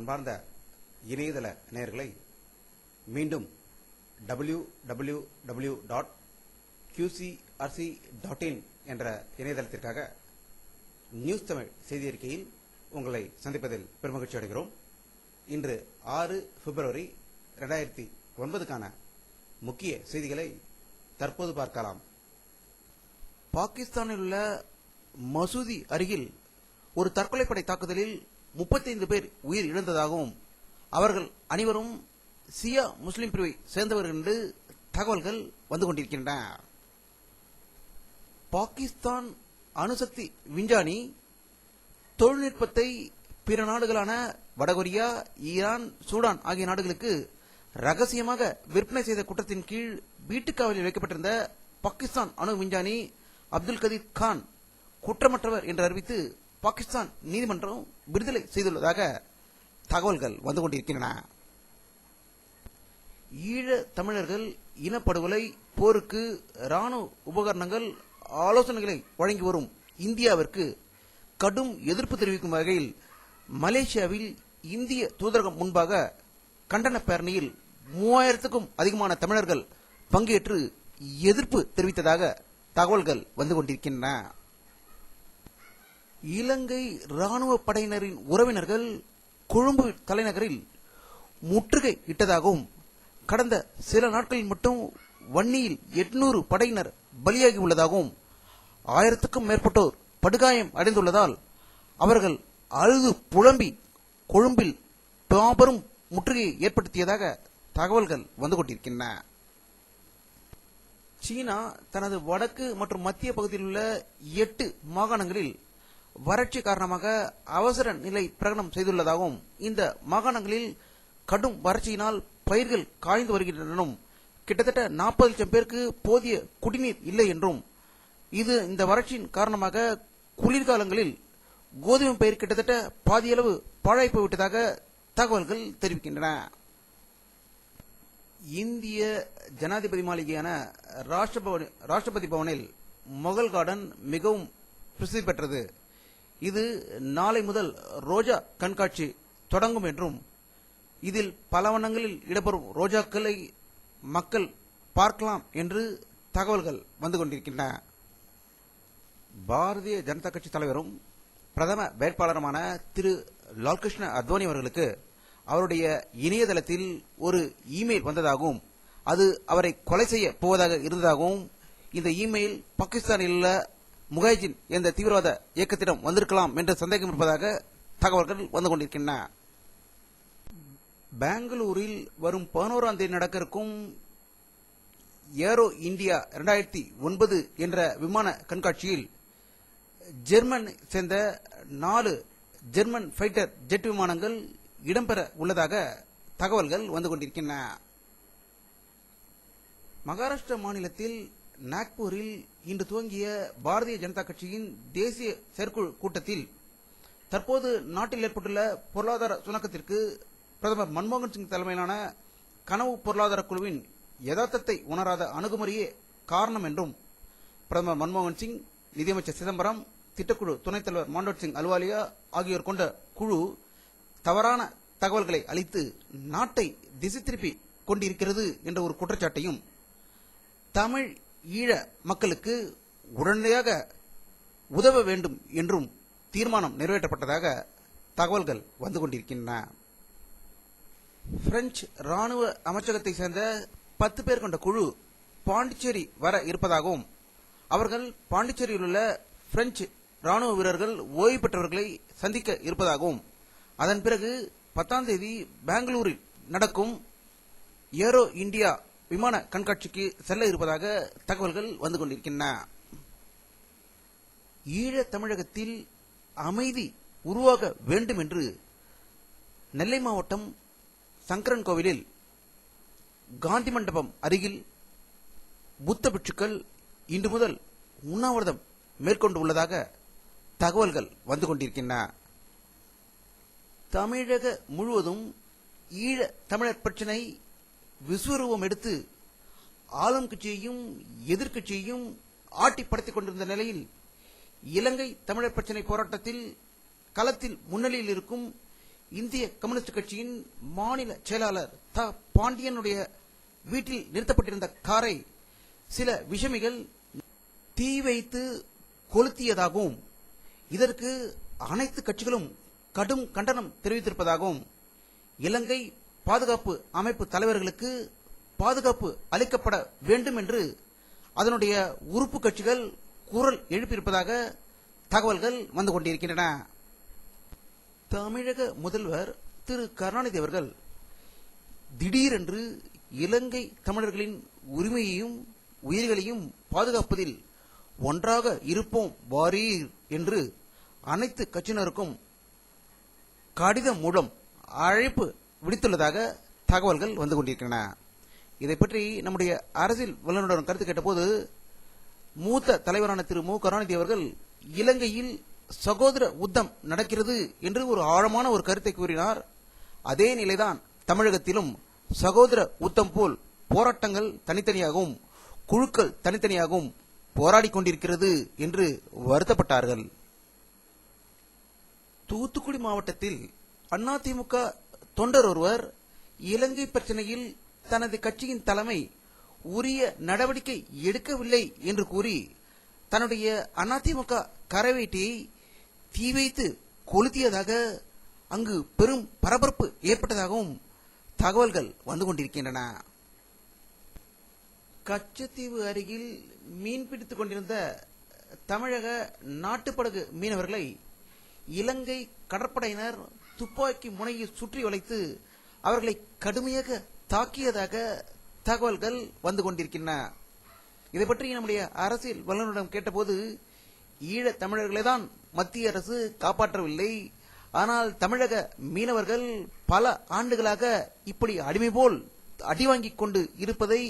அன்பார்ந்த இணையதள நேயர்களை மீண்டும் www.qcrc.in என்ற இணையதளத்திற்காக நியூஸ் தமிழ் செய்தி அறிக்கையில் உங்களை சந்திப்பதில் பெருமகிழ்ச்சி அடைகிறோம். இன்று 6 பிப்ரவரி 2009 முக்கிய செய்திகளை தற்போது பார்க்கலாம். பாகிஸ்தானில் உள்ள மசூதி அருகில் ஒரு தற்கொலைப்படை தாக்குதலில் 35 பேர் உயிர் இழந்ததாகவும் அவர்கள் அனைவரும் சியா முஸ்லிம் பிரிவை சேர்ந்தவர்கள் என்று தகவல்கள் வந்து கொண்டிருக்கின்றன. பாகிஸ்தான் அணுசக்தி விஞ்ஞானி தொழில்நுட்பத்தை பிற நாடுகளான வடகொரியா, ஈரான், சூடான் ஆகிய நாடுகளுக்கு ரகசியமாக விற்பனை செய்த குற்றத்தின் கீழ் வீட்டுக்காவலில் வைக்கப்பட்டிருந்த பாகிஸ்தான் அணு விஞ்ஞானி அப்துல் கதீர் கான் குற்றமற்றவர் என்று அறிவித்து பாகிஸ்தான் நீதிமன்றம் விடுதலை செய்துள்ளதாக தகவல்கள் வந்து கொண்டிருக்கின்றன. ஈழ தமிழர்கள் இனப்படுகொலை, போருக்கு ராணுவ உபகரணங்கள், ஆலோசனைகளை வழங்கி வரும் இந்தியாவிற்கு கடும் எதிர்ப்பு தெரிவிக்கும் வகையில் மலேசியாவில் இந்திய தூதரகம் முன்பாக கண்டன பேரணியில் 3000க்கும் அதிகமான தமிழர்கள் பங்கேற்று எதிர்ப்பு தெரிவித்ததாக தகவல்கள் வந்து கொண்டிருக்கின்றன. இலங்கை ராணுவ படையினரின் உறவினர்கள் கொழும்பு தலைநகரில் முற்றுகை இட்டதாகவும் கடந்த சில நாட்களில் மட்டும் வன்னியில் 800 படையினர் பலியாகி உள்ளதாகவும் 1000க்கும் மேற்பட்டோர் படுகாயம் அடைந்துள்ளதால் அவர்கள் அழுது புலம்பி கொழும்பில் மாபெரும் முற்றுகையை ஏற்படுத்தியதாக தகவல்கள் வந்து கொண்டிருக்கின்றன. சீனா தனது வடக்கு மற்றும் மத்திய பகுதியில் உள்ள 8 மாகாணங்களில் வறட்சி காரணமாக அவசர நிலை பிரகடனம் செய்துள்ளதாகவும் இந்த மாகாணங்களில் கடும் வறட்சியினால் பயிர்கள் காய்ந்து வருகின்றனும் கிட்டத்தட்ட 40 லட்சம் பேருக்கு போதிய குடிநீர் இல்லை என்றும் இந்த வறட்சியின் காரணமாக குளிர்காலங்களில் கோதுமை பயிர் கிட்டத்தட்ட பாதியளவு பாழாய் போய்விட்டதாக தகவல்கள் தெரிவிக்கின்றன. இந்திய ஜனாதிபதி மாளிகையான ராஷ்டிரபதி பவனில் மொகல் கார்டன் மிகவும் பிரசித்தி பெற்றது. இது நாளை முதல் ரோஜா கண்காட்சி தொடங்கும் என்றும் இதில் பல வண்ணங்களில் இடம்பெறும் ரோஜாக்களை மக்கள் பார்க்கலாம் என்று தகவல்கள் வந்து கொண்டிருக்கின்றன. பாரதிய ஜனதா கட்சி தலைவரும் பிரதம வேட்பாளருமான திரு லால்கிருஷ்ண அத்வானி அவர்களுக்கு அவருடைய இணையதளத்தில் ஒரு இமெயில் வந்ததாகவும் அது அவரை கொலை செய்ய போவதாக இருந்ததாகவும் இந்த இமெயில் பாகிஸ்தானில் உள்ள முகாஜின் என்ற தீவிரவாத இயக்கத்திடம் வந்திருக்கலாம் என்ற சந்தேகம் இருப்பதாக தகவல்கள் வந்து கொண்டிருக்கின்றன. பெங்களூரில் வரும் 11ஆம் தேதி நடக்க இருக்கும் ஏரோ இந்தியா 2009 என்ற விமான கண்காட்சியில் ஜெர்மன் சேர்ந்த 4 ஜெர்மன் ஃபைட்டர் ஜெட் விமானங்கள் இடம்பெற உள்ளதாக தகவல்கள் வந்து கொண்டிருக்கின்றன. மகாராஷ்டிரா மாநிலத்தில் நாக்பூரில் இன்று துவங்கிய பாரதிய ஜனதா கட்சியின் தேசிய செயற்குழு கூட்டத்தில் தற்போது நாட்டில் ஏற்பட்டுள்ள பொருளாதார சுணக்கத்திற்கு பிரதமர் மன்மோகன் சிங் தலைமையிலான கனவு பொருளாதார குழுவின் யதார்த்தத்தை உணராத அணுகுமுறையே காரணம் என்றும் பிரதமர் மன்மோகன் சிங், நிதியமைச்சர் சிதம்பரம், திட்டக்குழு துணைத் தலைவர் மாண்டோட் சிங் அலுவாலியா ஆகியோர் கொண்ட குழு தவறான தகவல்களை அளித்து நாட்டை திசை திருப்பி கொண்டிருக்கிறது என்ற ஒரு குற்றச்சாட்டையும் தமிழ் ஈழ மக்களுக்கு உடனடியாக உதவ வேண்டும் என்றும் தீர்மானம் நிறைவேற்றப்பட்டதாக தகவல்கள் வந்து கொண்டிருக்கின்றன. பிரெஞ்சு ராணுவ அமைச்சகத்தை சேர்ந்த 10 பேர் கொண்ட குழு பாண்டிச்சேரி வர இருப்பதாகவும் அவர்கள் பாண்டிச்சேரியில் உள்ள பிரெஞ்சு ராணுவ வீரர்கள் ஓய்வு பெற்றவர்களை சந்திக்க இருப்பதாகவும் அதன் பிறகு 10ஆம் தேதி பெங்களூரில் நடக்கும் ஏரோ இந்தியா விமான கண்காட்சிக்கு செல்ல இருப்பதாக தகவல்கள் வந்து கொண்டிருக்கின்றன. ஈழ தமிழகத்தில் அமைதி உருவாக வேண்டும் என்று நெல்லை மாவட்டம் சங்கரன் கோவிலில் காந்தி மண்டபம் அருகில் புத்த பிட்சுக்கள் இன்று முதல் உண்ணாவிரதம் மேற்கொண்டு உள்ளதாக தகவல்கள் வந்து கொண்டிருக்கின்றன. தமிழக முழுவதும் ஈழ தமிழர் பிரச்சினை விஸ்வரூபம் எடுத்து ஆளும் கட்சியையும் எதிர்கட்சியையும் ஆட்டி படைத்துக் கொண்டிருந்த நிலையில் இலங்கை தமிழர் பிரச்சினை போராட்டத்தில் களத்தில் முன்னிலையில் இருக்கும் இந்திய கம்யூனிஸ்ட் கட்சியின் மாநில செயலாளர் த பாண்டியனுடைய வீட்டில் நிறுத்தப்பட்டிருந்த காரை சில விஷமிகள் தீ வைத்து கொளுத்தியதாகவும் இதற்கு அனைத்து கட்சிகளும் கடும் கண்டனம் தெரிவித்திருப்பதாகவும் இலங்கை பாதுகாப்பு அமைப்பு தலைவர்களுக்கு பாதுகாப்பு அளிக்கப்பட வேண்டும் என்று அதனுடைய உறுப்பு கட்சிகள் குரல் எழுப்பியிருப்பதாக தகவல்கள் வந்து கொண்டிருக்கின்றன. தமிழக முதல்வர் திரு கருணாநிதி அவர்கள் திடீரென்று இலங்கை தமிழர்களின் உரிமையையும் உயிர்களையும் பாதுகாப்பதில் ஒன்றாக இருப்போம் வாரீர் என்று அனைத்து கட்சியினருக்கும் கடிதம் மூலம் அழைப்பு விடுத்துள்ளதாக தகவல்கள் வந்து கொண்டிருக்கின்றன. இதை பற்றி நம்முடைய அரசியல் வல்லுநருடன் கருத்து கேட்டபோது மூத்த தலைவரான திரு மு கருணாநிதி அவர்கள் இலங்கையில் சகோதர யுத்தம் நடக்கிறது என்று ஒரு ஆழமான ஒரு கருத்தை கூறினார். அதே நிலைதான் தமிழகத்திலும் சகோதர யுத்தம் போல் போராட்டங்கள் தனித்தனியாகவும் குழுக்கள் தனித்தனியாகவும் போராடி கொண்டிருக்கிறது என்று வருத்தப்பட்டார்கள். தூத்துக்குடி மாவட்டத்தில் அதிமுக தொண்டர் ஒருவர் இலங்கை பிரச்சனையில் தனது கட்சியின் தலைமை உரிய நடவடிக்கை எடுக்கவில்லை என்று கூறி தன்னுடைய அதிமுக கரவேட்டியை தீ வைத்து கொளுத்தியதாக அங்கு பெரும் பரபரப்பு ஏற்பட்டதாகவும் தகவல்கள் வந்து கொண்டிருக்கின்றன. கச்சத்தீவு அருகில் மீன்பிடித்துக் கொண்டிருந்த தமிழக நாட்டுப்படகு மீனவர்களை இலங்கை கடற்படையினர் துப்பாக்கி முனையில் சுற்றி வளைத்து அவர்களை கடுமையாக தாக்கியதாக தகவல்கள் வந்து கொண்டிருக்கின்றன. இதை பற்றி நம்முடைய அரசியல் வல்லுநரிடம் கேட்டபோது ஈழ தமிழர்களை தான் மத்திய அரசு காப்பாற்றவில்லை, ஆனால் தமிழக மீனவர்கள் பல ஆண்டுகளாக இப்படி அடிமை போல் அடிவாங்கிக் கொண்டு இருப்பதை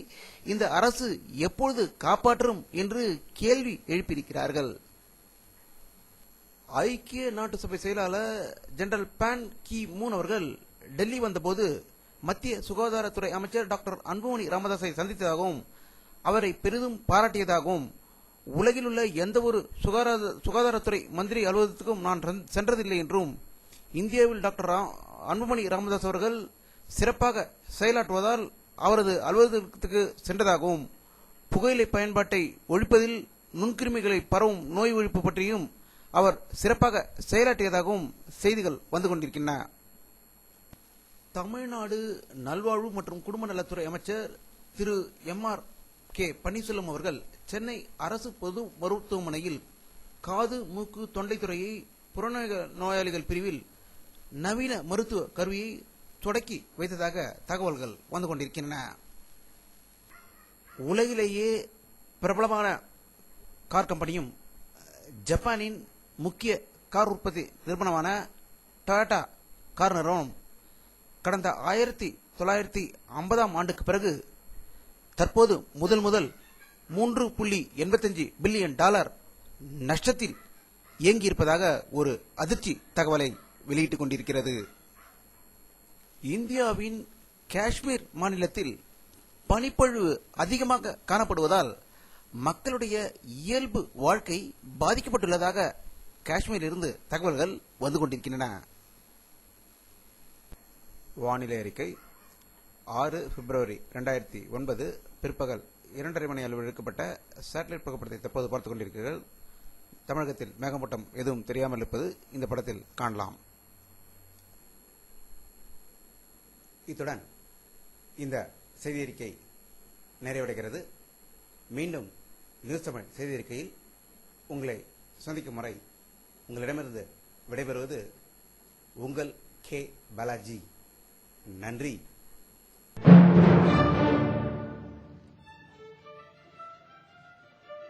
இந்த அரசு எப்பொழுது காப்பாற்றும் என்று கேள்வி எழுப்பியிருக்கிறார்கள். ஐக்கிய நாட்டு சபை செயலாளர் ஜெனரல் பான் கி மூன் அவர்கள் டெல்லி வந்தபோது மத்திய சுகாதாரத்துறை அமைச்சர் டாக்டர் அன்புமணி ராமதாஸை சந்தித்ததாகவும் அவரை பெரிதும் பாராட்டியதாகவும் உலகில் உள்ள எந்த ஒரு சுகாதாரத்துறை மந்திரி அலுவலகத்துக்கும் நான் சென்றதில்லை என்றும் இந்தியாவில் டாக்டர் அன்புமணி ராமதாஸ் அவர்கள் சிறப்பாக செயலாற்றுவதால் அவரது அலுவலகத்துக்கு சென்றதாகவும் புகையிலை பயன்பாட்டை ஒழிப்பதில் நுண்கிருமிகளை பரவும் நோய் ஒழிப்பு பற்றியும் அவர் சிறப்பாக செயலாற்றியதாகவும் செய்திகள் வந்து கொண்டிருக்கின்றன. தமிழ்நாடு நல்வாழ்வு மற்றும் குடும்ப நலத்துறை அமைச்சர் திரு MR.K. பன்னீர்செல்வம் அவர்கள் சென்னை அரசு பொது மருத்துவமனையில் காது மூக்கு தொண்டை துறையை புறநோயாளிகள் பிரிவில் நவீன மருத்துவ கருவியை தொடக்கி வைத்ததாக தகவல்கள் வந்து கொண்டிருக்கின்றன. உலகிலேயே பிரபலமான கார் கம்பெனியும் ஜப்பானின் முக்கிய கார் உற்பத்தி நிறுவனமான டொயோட்டா கார் நிறுவனம் கடந்த 1950ஆம் ஆண்டுக்கு பிறகு தற்போது முதல் $3.85 பில்லியன் நஷ்டத்தில் இயங்கியிருப்பதாக ஒரு அதிர்ச்சி தகவலை வெளியிட்டுக் கொண்டிருக்கிறது. இந்தியாவின் காஷ்மீர் மாநிலத்தில் பனிப்பொழிவு அதிகமாக காணப்படுவதால் மக்களுடைய இயல்பு வாழ்க்கை பாதிக்கப்பட்டுள்ளதாக காஷ்மீரில் இருந்து தகவல்கள் வந்து கொண்டிருக்கின்றன. வானிலை அறிக்கை 6 பிப்ரவரி 2009 பிற்பகல் 2:30 மணி அளவில் எடுக்கப்பட்ட சேட்டலைட் புகைப்படத்தை தற்போது பார்த்துக் கொண்டிருக்கிறீர்கள். தமிழகத்தில் மேகமூட்டம் எதுவும் தெரியாமல் இருப்பது இந்த படத்தில் காணலாம். இத்துடன் இந்த செய்தி அறிக்கை நிறைவடைகிறது. மீண்டும் நியூஸ் தமிழ் செய்தி அறிக்கையில் உங்களை சந்திக்கும் வரை உங்களிடமிருந்து விடைபெறுவது உங்கள் K. பாலாஜி. நன்றி.